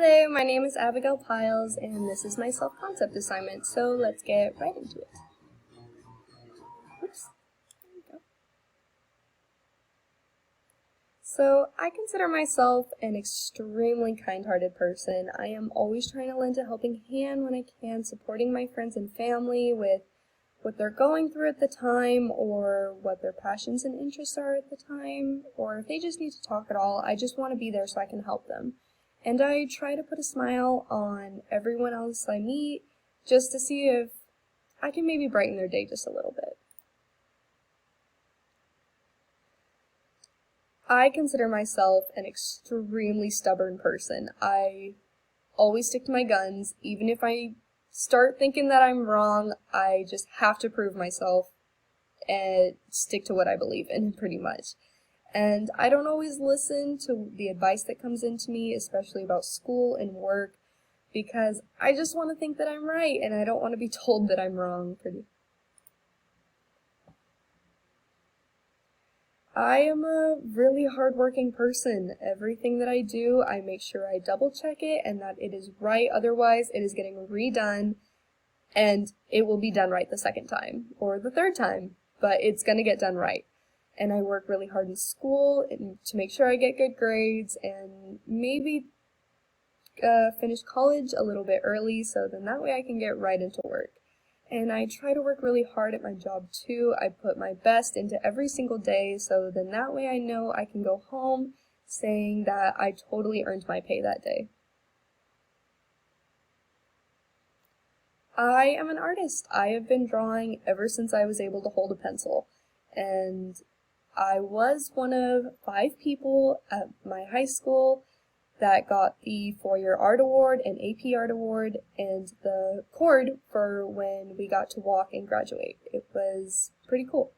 Hello, my name is Abigail Piles, and this is my self-concept assignment, so let's get right into it. Oops. There we go. So, I consider myself an extremely kind-hearted person. I am always trying to lend a helping hand when I can, supporting my friends and family with what they're going through at the time, or what their passions and interests are at the time, or if they just need to talk at all, I just want to be there so I can help them. And I try to put a smile on everyone else I meet, just to see if I can maybe brighten their day just a little bit. I consider myself an extremely stubborn person. I always stick to my guns. Even if I start thinking that I'm wrong, I just have to prove myself and stick to what I believe in, pretty much. And I don't always listen to the advice that comes into me, especially about school and work, because I just want to think that I'm right, and I don't want to be told that I'm wrong. I am a really hardworking person. Everything that I do, I make sure I double check it and that it is right, otherwise it is getting redone, and it will be done right the second time, or the third time, but it's going to get done right. And I work really hard in school to make sure I get good grades and maybe finish college a little bit early, so then that way I can get right into work. And I try to work really hard at my job too. I put my best into every single day, so then that way I know I can go home saying that I totally earned my pay that day. I am an artist. I have been drawing ever since I was able to hold a pencil, and I was one of 5 people at my high school that got the 4-year art award and AP art award and the cord for when we got to walk and graduate. It was pretty cool.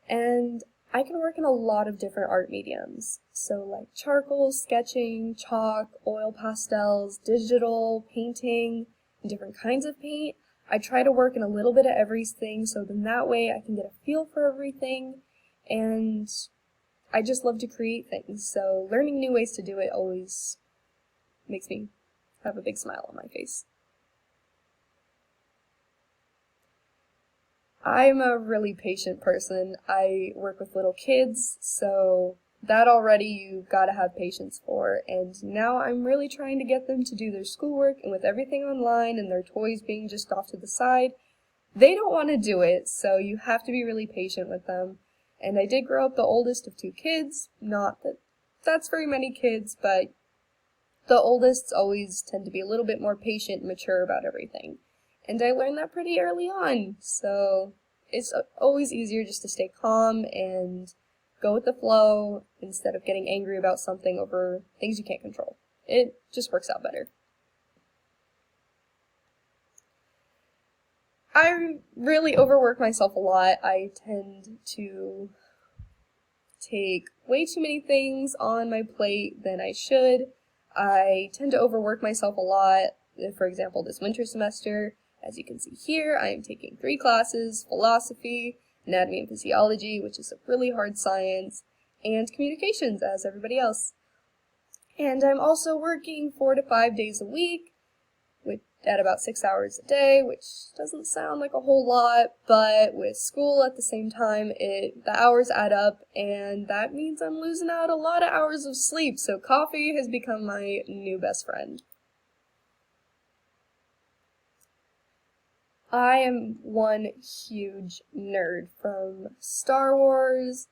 And I can work in a lot of different art mediums. So like charcoal, sketching, chalk, oil pastels, digital, painting, and different kinds of paint. I try to work in a little bit of everything, so then that way I can get a feel for everything. And I just love to create things, so learning new ways to do it always makes me have a big smile on my face. I'm a really patient person. I work with little kids, so that already you gotta have patience for, and now I'm really trying to get them to do their schoolwork, and with everything online and their toys being just off to the side, they don't want to do it, so you have to be really patient with them. And I did grow up the oldest of 2 kids, not that that's very many kids, but the oldest always tend to be a little bit more patient and mature about everything. And I learned that pretty early on, so it's always easier just to stay calm and go with the flow instead of getting angry about something over things you can't control. It just works out better. I really overwork myself a lot. I tend to take way too many things on my plate than I should. I tend to overwork myself a lot. For example, this winter semester, as you can see here, I am taking 3 classes: philosophy, anatomy and physiology, which is a really hard science, and communications, as everybody else. And I'm also working 4 to 5 days a week, at about 6 hours a day, which doesn't sound like a whole lot, but with school at the same time, the hours add up, and that means I'm losing out a lot of hours of sleep, so coffee has become my new best friend. I am one huge nerd, from Star Wars,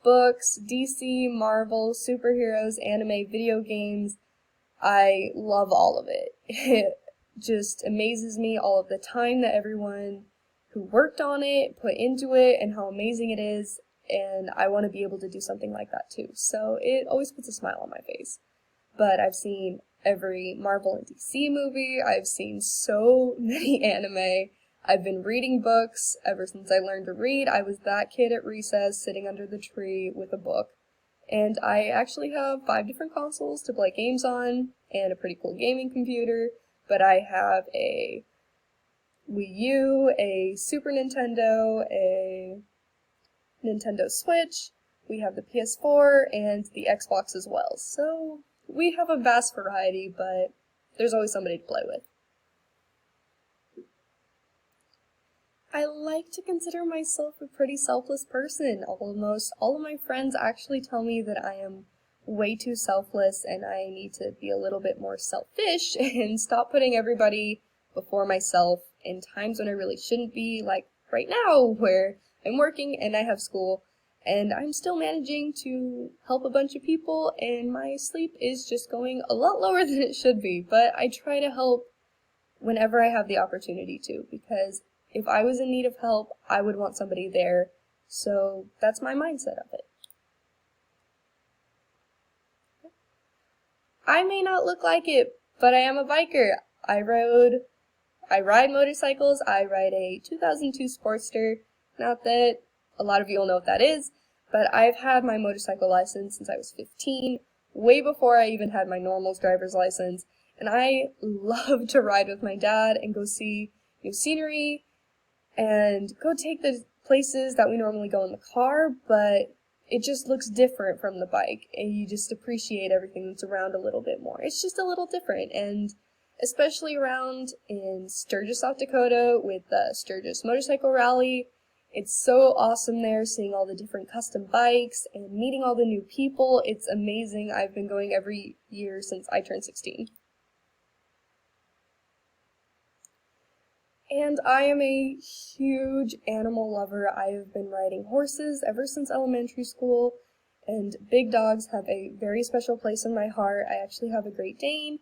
books, DC, Marvel, superheroes, anime, video games. I love all of it. It just amazes me all of the time that everyone who worked on it put into it and how amazing it is, and I want to be able to do something like that too. So it always puts a smile on my face. But I've seen every Marvel and DC movie, I've seen so many anime, I've been reading books ever since I learned to read. I was that kid at recess sitting under the tree with a book. And I actually have 5 different consoles to play games on, and a pretty cool gaming computer. But I have a Wii U, a Super Nintendo, a Nintendo Switch, we have the PS4, and the Xbox as well. So we have a vast variety, but there's always somebody to play with. I like to consider myself a pretty selfless person. Almost all of my friends actually tell me that I am way too selfless and I need to be a little bit more selfish and stop putting everybody before myself in times when I really shouldn't be, like right now where I'm working and I have school and I'm still managing to help a bunch of people and my sleep is just going a lot lower than it should be, but I try to help whenever I have the opportunity to, because if I was in need of help, I would want somebody there. So that's my mindset of it. I may not look like it, but I am a biker. I ride motorcycles. I ride a 2002 Sportster. Not that a lot of you will know what that is, but I've had my motorcycle license since I was 15, way before I even had my normal's driver's license. And I love to ride with my dad and go see new scenery and go take the places that we normally go in the car, but it just looks different from the bike, and you just appreciate everything that's around a little bit more. It's just a little different, and especially around in Sturgis, South Dakota with the Sturgis Motorcycle Rally, it's so awesome there, seeing all the different custom bikes and meeting all the new people. It's amazing. I've been going every year since I turned 16. And I am a huge animal lover. I have been riding horses ever since elementary school, and big dogs have a very special place in my heart. I actually have a Great Dane.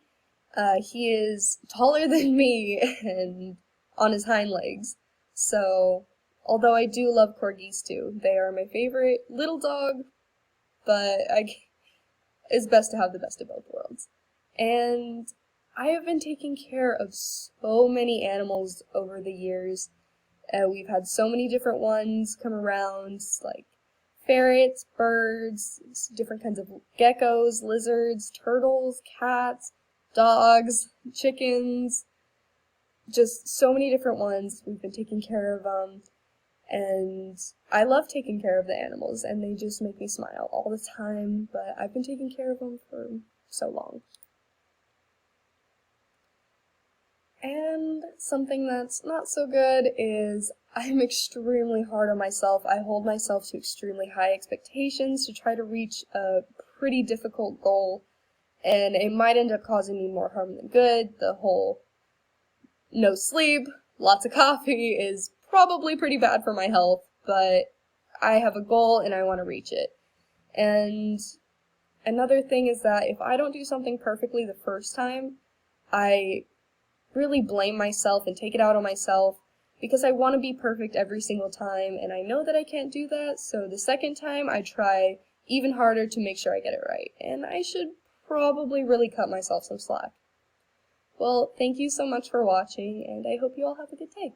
He is taller than me and on his hind legs. So, although I do love corgis too, they are my favorite little dog, but it's best to have the best of both worlds. And I have been taking care of so many animals over the years. We've had so many different ones come around, like ferrets, birds, different kinds of geckos, lizards, turtles, cats, dogs, chickens, just so many different ones. We've been taking care of them, and I love taking care of the animals, and they just make me smile all the time, but I've been taking care of them for so long. And something that's not so good is I'm extremely hard on myself. I hold myself to extremely high expectations to try to reach a pretty difficult goal, and it might end up causing me more harm than good. The whole no sleep, lots of coffee is probably pretty bad for my health, but I have a goal and I want to reach it. And another thing is that if I don't do something perfectly the first time, I really blame myself and take it out on myself because I want to be perfect every single time, and I know that I can't do that, so the second time I try even harder to make sure I get it right, and I should probably really cut myself some slack. Well, thank you so much for watching, and I hope you all have a good day.